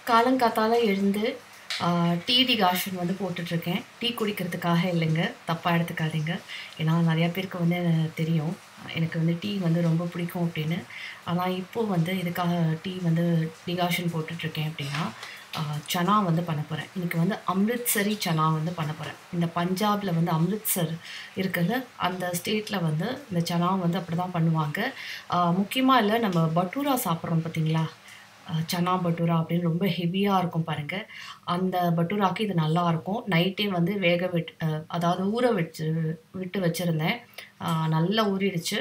காலங்காத்தால எழுந்து tea decoction வந்து போட்டுட்ருக்கேன். டீ குடிக்கிறதுக்காக இல்லைங்க, தப்பா எடுத்துக்காதீங்க. ஏன்னா நெறையா பேருக்கு வந்து தெரியும். எனக்கு வந்து டீ வந்து ரொம்ப பிடிக்கும் அப்படின்னு. ஆனா இப்போ வந்து எதுக்காக டீ வந்து டிகாஷன் போட்டுட்ருக்கேன் அப்படின்னா, சனா வந்து பண்ண போறேன். இன்னைக்கு வந்து அம்ரித்சரி சனா வந்து பண்ண போறேன். இந்த பஞ்சாப்ல வந்து அம்ரித்சர் இருக்குல்ல, அந்த ஸ்டேட்ல வந்து இந்த சனா வந்து அப்படிதான் பண்ணுவாங்க. முக்கியமா இல்ல நம்ம பட்டூரா சாப்பிட்றோம் பார்த்தீங்களா? சன்னா பட்டூரா அப்படின்னு ரொம்ப ஹெவியா இருக்கும் பாருங்க. அந்த பட்டூராக்கு இது நல்லாருக்கும். நைட்டே வந்து வேக விட் அ அதாவது ஊற விட்டு வச்சிருந்தேன். நல்லா ஊறிடுச்சு.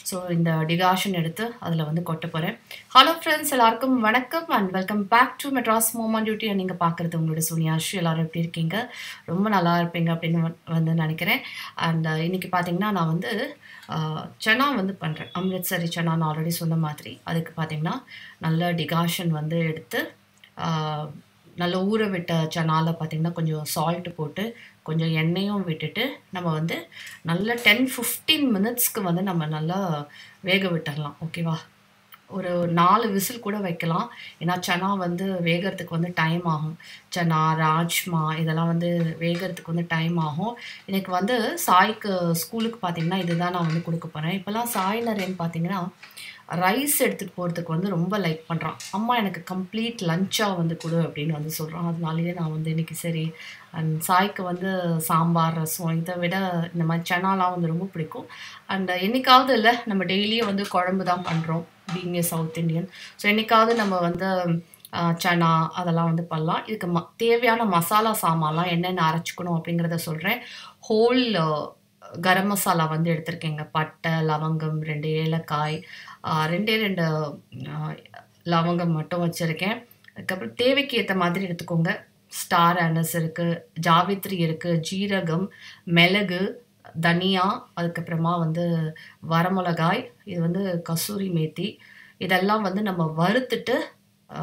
ஸோ இந்த டிகாஷன் எடுத்து அதில வந்து கொட்ட போறேன். ஹலோ ஃப்ரெண்ட்ஸ் எல்லாருக்கும் வணக்கம் and welcome back to Madras mom duty. நீங்க பார்க்குறது உங்களோட சோனியாஸ்ரீ. எல்லாரும் எப்படி இருக்கீங்க? ரொம்ப நல்லா இருப்பீங்க அப்படின்னு வந்து நினைக்கிறேன். அண்ட் இன்னைக்கு பார்த்தீங்கன்னா, நான் வந்து சனா வந்து பண்றேன். அம்ரித்சரி சனா நான் ஆல்ரெடி சொன்ன மாதிரி. அதுக்கு பார்த்தீங்கன்னா, நல்ல டிகாஷன் வந்து எடுத்து ஆ நல்லா ஊற விட்ட சனால பார்த்தீங்கன்னா, கொஞ்சம் சால்ட் போட்டு, கொஞ்சம் எண்ணெயும் விட்டுட்டு, நம்ம வந்து நல்ல 10, 15 மினிட்ஸ்க்கு வந்து நம்ம நல்லா வேக விட்டுறலாம். ஓகேவா? ஒரு 4 விசில் கூட வைக்கலாம். ஏன்னா, சனா வந்து வேகறதுக்கு வந்து டைம் ஆகும். சனா, ராஜ்மா இதெல்லாம் வந்து வேகறதுக்கு வந்து டைம் ஆகும். எனக்கு வந்து சாய்க்கு ஸ்கூலுக்கு பார்த்தீங்கன்னா, இதுதான் நான் வந்து குடுக்க போறேன். இப்பலாம் சாய் நரேன் பார்த்தீங்கன்னா, ரைஸ் எடுத்துட்டு போறதுக்கு வந்து ரொம்ப லைக் பண்றான். "அம்மா எனக்கு கம்ப்ளீட் லஞ்சா வந்து குடு" அப்படின்னு வந்து சொல்றான். அதனாலேயே நான் வந்து இன்னைக்கு சரி சாய்க்கு வந்து சாம்பார், ரசம் இத விட இந்த மாரி சனாலாம் வந்து ரொம்ப பிடிக்கும். அண்ட் என்னைக்காவது இல்ல, நம்ம டெய்லியும் வந்து குழம்பு தான் பண்றோம். Being a south Indian. So என்னைக்காவது நம்ம வந்து சனா அதெல்லாம் வந்து பண்ணலாம். இதுக்கு தேவையான மசாலா சாமான்லாம் என்னென்ன அரைச்சுக்கணும் அப்படிங்கிறத சொல்றேன். ஹோல் கரம் மசாலா வந்து எடுத்திருக்கேங்க. பட்டை, லவங்கம், 2 ஏலக்காய், 2டே 2 அ லவங்கம் மட்டும் வச்சிருக்கேன். அதுக்கப்புறம் தேவைக்கு ஏத்த மாதிரி எடுத்துக்கோங்க. ஸ்டார் அனஸ் இருக்கு, ஜாவித்ரி இருக்கு, ஜீரகம், மிளகு, தனியா, அதுக்கப்புறமா வந்து வரமிளகாய், இது வந்து கசூரி மேத்தி. இதெல்லாம் வந்து நம்ம வறுத்துட்டு அ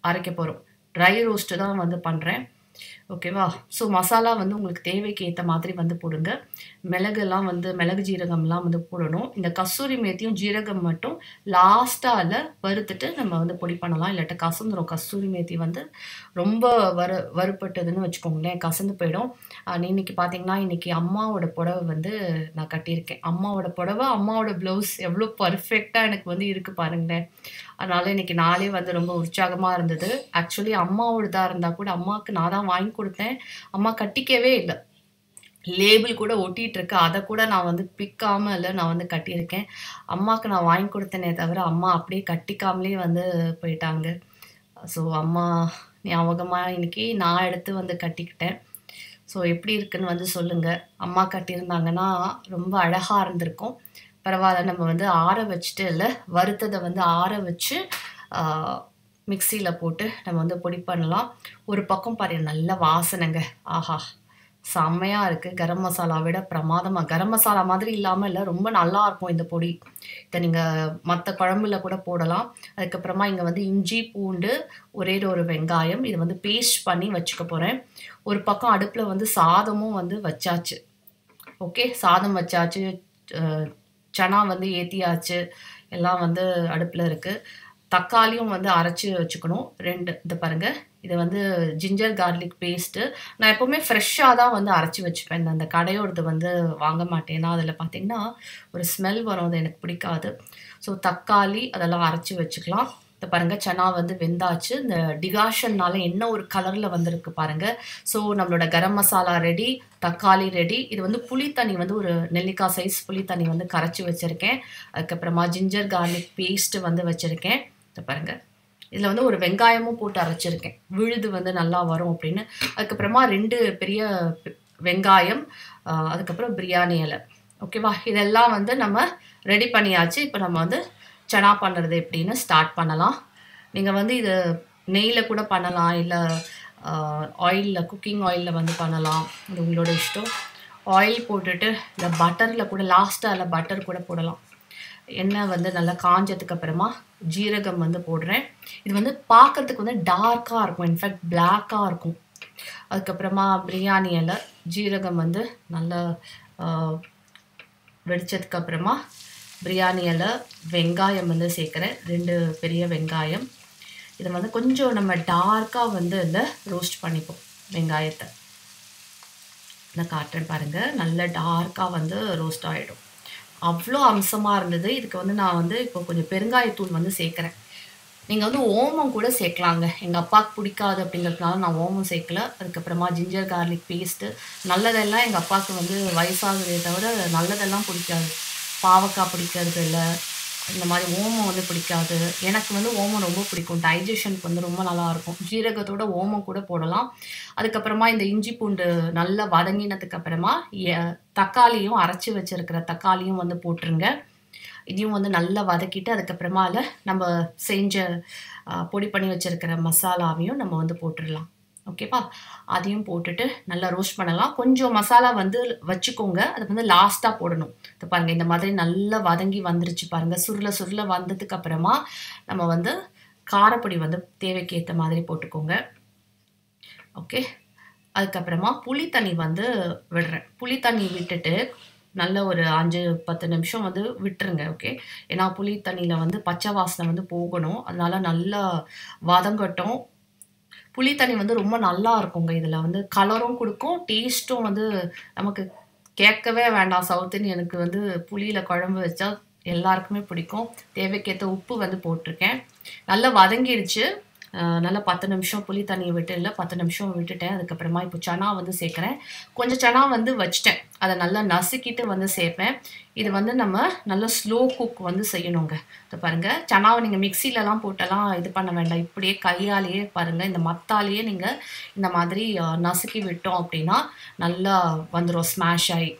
அரைக்க போறோம். ட்ரை ரோஸ்ட் தான் வந்து பண்றேன். ஓகேவா? ஸோ மசாலா வந்து உங்களுக்கு தேவைக்கு ஏத்த மாதிரி வந்து போடுங்க. மிளகுலாம் வந்து மிளகு, ஜீரகம்லாம் வந்து போடணும். இந்த கஸ்தூரி மேத்தியும், ஜீரகம் மட்டும் லாஸ்ட்டால வறுத்துட்டு நம்ம வந்து பொடி பண்ணலாம். இல்லாட்டா கசந்துரும். கஸ்தூரி மேத்தி வந்து ரொம்ப வறுபட்டதுன்னு வச்சுக்கோங்களேன், கசந்து போயிடும். இன்னைக்கு பார்த்தீங்கன்னா, இன்னைக்கு அம்மாவோட புடவ வந்து நான் கட்டியிருக்கேன். அம்மாவோட புடவ, அம்மாவோட ப்ளவுஸ் எவ்ளோ பெர்ஃபெக்ட்டா எனக்கு வந்து இருக்கு பாருங்களேன். அதனால இன்னைக்கு நாளே வந்து ரொம்ப உற்சாகமா இருந்தது. ஆக்சுவலி அம்மாவோடதா இருந்தா கூட அம்மாவுக்கு நான் தான் வாங்கி குடுத்தேன். அம்மா கட்டிக்கவே இல்ல. லேபிள் கூட ஒட்டிட்டு இருக்கு. அத கூட நான் வந்து பிக்காம இல்ல நான் வந்து கட்டியிருக்கேன். அம்மாக்கு நான் வாங்கி குடுத்தேனே தவிர, அம்மா அப்படியே கட்டிக்காமலே வந்து போயிட்டாங்க. ஸோ அம்மா ஞாபகமா இன்னைக்கு நான் எடுத்து வந்து கட்டிக்கிட்டேன். ஸோ எப்படி இருக்குன்னு வந்து சொல்லுங்க. அம்மா கட்டியிருந்தாங்கன்னா, ரொம்ப அழகா இருந்திருக்கும். பரவால்ல நம்ம வந்து ஆற வச்சுட்டு இல்ல, வறுத்தத வந்து ஆற வச்சு, ஆ மிக்ஸியில போட்டு நம்ம வந்து பொடி பண்ணலாம். ஒரு பக்கம் பாருங்க நல்ல வாசனைங்க. ஆஹா! செம்மையா இருக்கு. கரம் மசாலா விட பிரமாதமா கரம் மசாலா மாதிரி இல்லாம இல்ல, ரொம்ப நல்லாருக்கும் இந்த பொடி. இத நீங்க மத்த குழம்புல கூட போடலாம். அதுக்கப்புறமா இங்க வந்து இஞ்சி, பூண்டு, ஒரே ஒரு வெங்காயம். இத வந்து பேஸ்ட் பண்ணி வச்சுக்க போறேன். ஒரு பக்கம் அடுப்புல வந்து சாதமும் வந்து வச்சாச்சு. ஓகே. சாதம் வச்சாச்சு. அ சனா வந்து ஏத்தியாச்சு. எல்லாம் வந்து அடுப்புல இருக்கு. தக்காளியும் வந்து அரைச்சு வச்சுக்கணும். 2 இது பாருங்க. இது வந்து ஜிஞ்சர் கார்லிக் பேஸ்ட்டு. நான் எப்பவுமே ஃப்ரெஷ்ஷா தான் வந்து அரைச்சு வச்சுப்பேன். அந்த கடையோடது வந்து வாங்க மாட்டேன். ஏன்னா, அதில பார்த்தீங்கன்னா, ஒரு ஸ்மெல் வரும். அது எனக்கு பிடிக்காது. ஸோ தக்காளி அதெல்லாம் அரைச்சு வச்சுக்கலாம். இத பாருங்க சனா வந்து வெந்தாச்சு. இந்த டிகாஷன்னால என்ன ஒரு கலர்ல வந்திருக்கு பாருங்க. ஸோ நம்மளோட கரம் மசாலா ரெடி, தக்காளி ரெடி. இது வந்து புளி தண்ணி வந்து ஒரு நெல்லிக்காய் சைஸ் புளி தண்ணி வந்து கரைச்சு வச்சிருக்கேன். அதுக்கப்புறமா ஜிஞ்சர் கார்லிக் பேஸ்ட் வந்து வச்சிருக்கேன். இத பாருங்க. இதில வந்து ஒரு வெங்காயமும் போட்டு அரைச்சிருக்கேன். விழுது வந்து நல்லா வரும் அப்படின்னு. அதுக்கப்புறமா 2 பெரிய வெங்காயம், அதுக்கப்புறம் பிரியாணி இல. ஓகேவா? இதெல்லாம் வந்து நம்ம ரெடி பண்ணியாச்சு. இப்ப நம்ம வந்து சனா பண்ணுறது எப்படின்னு ஸ்டார்ட் பண்ணலாம். நீங்க வந்து இத நெய்யில கூட பண்ணலாம். இல்ல அ ஆயில்ல குக்கிங் ஆயில்ல வந்து பண்ணலாம். இது உங்களோட இஷ்டம். ஆயில் போட்டுட்டு இல்ல பட்டர்ல கூட லாஸ்ட்டா இல்ல பட்டர் கூட போடலாம். எண்ணெய் வந்து நல்லா காஞ்சதுக்கு அப்புறமா ஜீரகம் வந்து போடுறேன். இது வந்து பார்க்கறதுக்கு வந்து டார்க்கா இருக்கும். இன்ஃபேக்ட் பிளாக்கா இருக்கும். அதுக்கப்புறமா பிரியாணி இல, ஜீரகம் வந்து நல்லா அ வெடிச்சதுக்கு அப்புறமா பிரியாணி இல, வெங்காயம் வந்து சேர்க்கிறேன். 2 பெரிய வெங்காயம். இதை வந்து கொஞ்சம் நம்ம டார்க்காக வந்து இதில் ரோஸ்ட் பண்ணிப்போம். வெங்காயத்தை நான் காட்டுறேன் பாருங்கள், நல்ல டார்க்காக வந்து ரோஸ்ட் ஆகிடும். அவ்வளோ அம்சமாக இருந்தது. இதுக்கு வந்து நான் வந்து இப்போ கொஞ்சம் பெருங்காயத்தூள் வந்து சேர்க்குறேன். நீங்கள் வந்து ஓமம் கூட சேர்க்கலாங்க. எங்கள் அப்பாவுக்கு பிடிக்காது அப்படிங்கிறதுனால நான் ஓமம் சேர்க்கல. அதுக்கப்புறமா ஜிஞ்சர் கார்லிக் பேஸ்ட்டு, நல்லதெல்லாம் எங்கள் அப்பாவுக்கு வந்து வயசாகுதே தவிர நல்லதெல்லாம் பிடிக்காது. பாவக்காய் பிடிக்கிறது இல்லை, இந்த மாதிரி ஓமம் வந்து பிடிக்காது. எனக்கு வந்து ஓமம் ரொம்ப பிடிக்கும். டைஜஷனுக்கு வந்து ரொம்ப நல்லாயிருக்கும். ஜீரகத்தோட ஓமம் கூட போடலாம். அதுக்கப்புறமா இந்த இஞ்சி பூண்டு நல்லா வதங்கினதுக்கு அப்புறமா தக்காளியும் அரைச்சி வச்சுருக்கிற தக்காளியும் வந்து போட்டுருங்க. இதையும் வந்து நல்லா வதக்கிட்டு அதுக்கப்புறமால நம்ம செஞ்ச பொடி பண்ணி வச்சுருக்கிற மசாலாவையும் நம்ம வந்து போட்டுடலாம். ஓகேப்பா, அதையும் போட்டுட்டு நல்லா ரோஸ்ட் பண்ணலாம். கொஞ்சம் மசாலா வந்து வச்சுக்கோங்க, அது வந்து லாஸ்ட்டாக போடணும். இது பாருங்கள், இந்த மாதிரி நல்லா வதங்கி வந்துருச்சு பாருங்கள். சுருள சுருள வந்ததுக்கு அப்புறமா நம்ம வந்து காரப்பொடி வந்து தேவைக்கு ஏற்ற மாதிரி போட்டுக்கோங்க. ஓகே, அதுக்கப்புறமா புளி தண்ணி வந்து விடுறேன். புளி தண்ணி விட்டுட்டு நல்ல ஒரு 5-10 நிமிஷம் வந்து விட்டுருங்க. ஓகே, ஏன்னா புளி தண்ணியில் வந்து பச்சை வாசனை வந்து போகணும். அதனால நல்லா வதங்கட்டும். புளி தண்ணி வந்து ரொம்ப நல்லா இருக்குங்க. இதில் வந்து கலரும் கொடுக்கும், டேஸ்ட்டும் வந்து நமக்கு கேட்கவே வேண்டாம். சவுத் இந்தியனுக்கு வந்து புளியில் குழம்பு வச்சா எல்லாருக்குமே பிடிக்கும். தேவைக்கேற்ற உப்பு வந்து போட்டிருக்கேன். நல்லா வதங்கிடுச்சு. நல்லா 10 நிமிஷம் புளி தண்ணியை விட்டு இல்லை 10 நிமிஷம் விட்டுட்டேன். அதுக்கப்புறமா இப்போ சனா வந்து சேர்க்குறேன். கொஞ்சம் சனா வந்து வச்சிட்டேன், அதை நல்லா நசுக்கிட்டு வந்து சேர்ப்பேன். இது வந்து நம்ம நல்லா ஸ்லோ குக் வந்து செய்யணுங்க. இதை பாருங்கள், சனாவை நீங்கள் மிக்சிலலாம் போட்டெல்லாம் இது பண்ண வேண்டாம். இப்படியே கையாலேயே பாருங்கள், இந்த மத்தாலேயே நீங்கள் இந்த மாதிரி நசுக்கி விட்டோம் அப்படின்னா நல்லா வந்துடும் ஸ்மாஷ் ஆகி.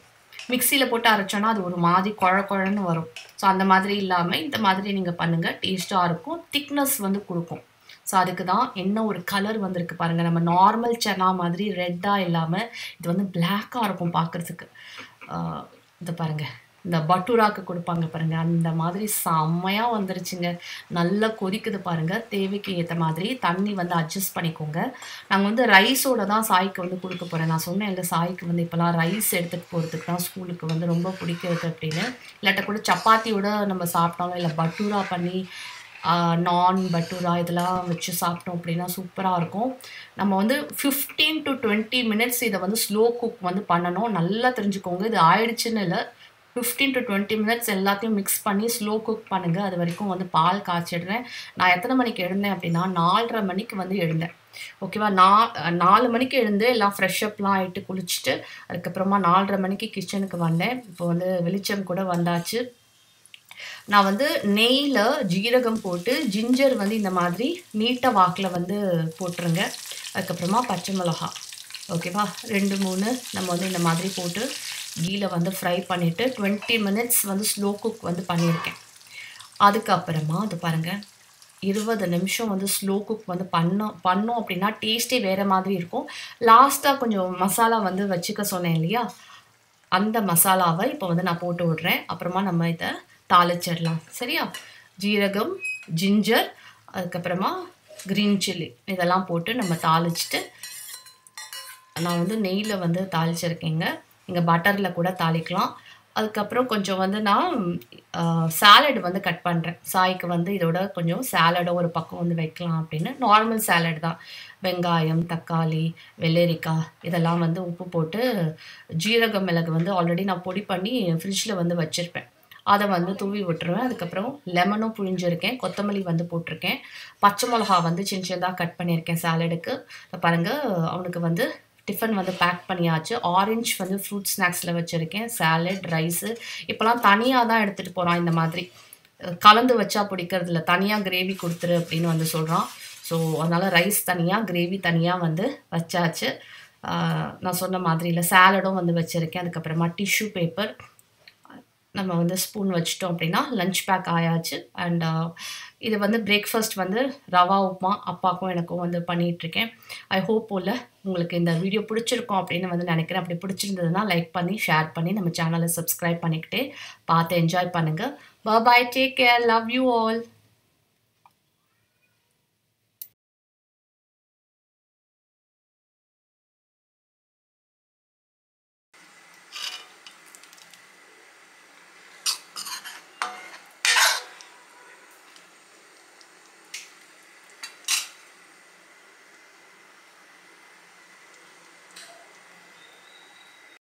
மிக்சியில் போட்டு அரைச்சோன்னா அது ஒரு மாதிரி குழன்னு வரும். ஸோ அந்த மாதிரி இல்லாமல் இந்த மாதிரி நீங்கள் பண்ணுங்கள், டேஸ்ட்டாக இருக்கும், திக்னஸ் வந்து கொடுக்கும். ஸோ அதுக்கு தான் என்ன ஒரு கலர் வந்திருக்கு பாருங்கள். நம்ம நார்மல் சனா மாதிரி ரெட்டாக இல்லாமல் இது வந்து பிளாக்காக இருக்கும் பார்க்குறதுக்கு. இதை பாருங்கள், இந்த பட்டூராக்கு கொடுப்பாங்க பாருங்கள், அந்த மாதிரி செம்மையாக வந்துருச்சுங்க. நல்லா கொதிக்குது பாருங்கள். தேவைக்கு ஏற்ற மாதிரி தண்ணி வந்து அட்ஜஸ்ட் பண்ணிக்கோங்க. நாங்கள் வந்து ரைஸோடு தான் சாய்க்கு வந்து கொடுக்க போகிறேன். நான் சொன்னேன் இல்லை, சாய்க்கு வந்து இப்போலாம் ரைஸ் எடுத்துகிட்டு போகிறதுக்கு தான் ஸ்கூலுக்கு வந்து ரொம்ப பிடிக்கிறது அப்படின்னு. இல்லாட்ட கூட சப்பாத்தியோட நம்ம சாப்பிட்டாலும் இல்லை பட்டூரா பண்ணி நான் பட்டூரா இதெல்லாம் வச்சு சாப்பிட்டோம் அப்படின்னா சூப்பராக இருக்கும். நம்ம வந்து 15 to 20 மினிட்ஸ் இதை வந்து ஸ்லோ குக் வந்து பண்ணணும். நல்லா தெரிஞ்சுக்கோங்க, இது ஆயிடுச்சுன்னு இல்லை, 15 to 20 மினிட்ஸ் எல்லாத்தையும் மிக்ஸ் பண்ணி ஸ்லோ குக் பண்ணுங்கள். அது வரைக்கும் வந்து பால் காய்ச்சிடுறேன். நான் எத்தனை மணிக்கு எழுந்தேன் அப்படின்னா 4:30 மணிக்கு வந்து எழுந்தேன். ஓகேவா, 4 மணிக்கு எழுந்து எல்லாம் ஃப்ரெஷ்அப்லாம் ஆகிட்டு குளிச்சுட்டு அதுக்கப்புறமா 4:30 மணிக்கு கிச்சனுக்கு வந்தேன். இப்போ வந்து வெளிச்சம் கூட வந்தாச்சு. நான் வந்து நெய்யில் ஜீரகம் போட்டு ஜிஞ்சர் வந்து இந்த மாதிரி நீட்ட வாக்கில் வந்து போட்டுருங்க. அதுக்கப்புறமா பச்சை மிளகா, ஓகேவா, 2-3 நம்ம வந்து இந்த மாதிரி போட்டு கீல வந்து ஃப்ரை பண்ணிவிட்டு 20 மினிட்ஸ் வந்து ஸ்லோ குக் வந்து பண்ணியிருக்கேன். அதுக்கப்புறமா அது பாருங்கள், 20 நிமிஷம் வந்து ஸ்லோ குக் வந்து பண்ணோம் அப்படின்னா டேஸ்ட்டே வேறு மாதிரி இருக்கும். லாஸ்ட்டாக கொஞ்சம் மசாலா வந்து வச்சுக்க சொன்னேன் இல்லையா, அந்த மசாலாவை இப்போ வந்து நான் போட்டு விடுறேன். அப்புறமா நம்ம இதை தாளிச்சிடலாம். சரியா, ஜீரகம், ஜிஞ்சர், அதுக்கப்புறமா க்ரீன் சில்லி இதெல்லாம் போட்டு நம்ம தாளிச்சிட்டு, நான் வந்து நெய்யில் வந்து தாளிச்சிருக்கேங்க. நீங்கள் பட்டரில் கூட தாளிக்கலாம். அதுக்கப்புறம் கொஞ்சம் வந்து நான் சாலட் வந்து கட் பண்ணுறேன். சாய்க்கு வந்து இதோட கொஞ்சம் சாலடை ஒரு பக்கம் வந்து வைக்கலாம் அப்படின்னு. நார்மல் சாலட் தான், வெங்காயம், தக்காளி, வெள்ளரிக்காய் இதெல்லாம் வந்து உப்பு போட்டு ஜீரக மிளகு வந்து ஆல்ரெடி நான் பொடி பண்ணி ஃப்ரிட்ஜில் வந்து வச்சுருப்பேன், அதை வந்து தூவி விட்டுருவேன். அதுக்கப்புறம் லெமனும் புழிஞ்சிருக்கேன், கொத்தமல்லி வந்து போட்டிருக்கேன், பச்சை மிளகா வந்து சின்ன சின்னதாக கட் பண்ணியிருக்கேன் சாலடுக்கு. பாருங்கள், அவனுக்கு வந்து டிஃபன் வந்து பேக் பண்ணியாச்சு. ஆரஞ்சு வந்து ஃப்ரூட் ஸ்நாக்ஸில் வச்சுருக்கேன், சாலட், ரைஸு. இப்போலாம் தனியாக தான் எடுத்துகிட்டு போகிறான், இந்த மாதிரி கலந்து வச்சா பிடிக்கிறதில்ல, தனியாக கிரேவி கொடுத்துரு அப்படின்னு வந்து சொல்கிறான். ஸோ அதனால் ரைஸ் தனியாக, கிரேவி தனியாக வந்து வச்சாச்சு. நான் சொன்ன மாதிரி இல்லை, சாலடும் வந்து வச்சுருக்கேன். அதுக்கப்புறமா டிஷ்யூ பேப்பர் நம்ம வந்து ஸ்பூன் வச்சிட்டோம் அப்படின்னா லஞ்ச் பேக் ஆயாச்சு. அண்ட் இது வந்து பிரேக்ஃபாஸ்ட் வந்து ரவா உப்புமா அப்பாவுக்கும் எனக்கும் வந்து பண்ணிகிட்ருக்கேன். ஐ ஹோப் போல் உங்களுக்கு இந்த வீடியோ பிடிச்சிருக்கோம் அப்படின்னு வந்து நினைக்கிறேன். அப்படி பிடிச்சிருந்ததுன்னா லைக் பண்ணி ஷேர் பண்ணி நம்ம சேனலை சப்ஸ்கிரைப் பண்ணிக்கிட்டே பார்த்து என்ஜாய் பண்ணுங்கள். Bye, take care, love you all.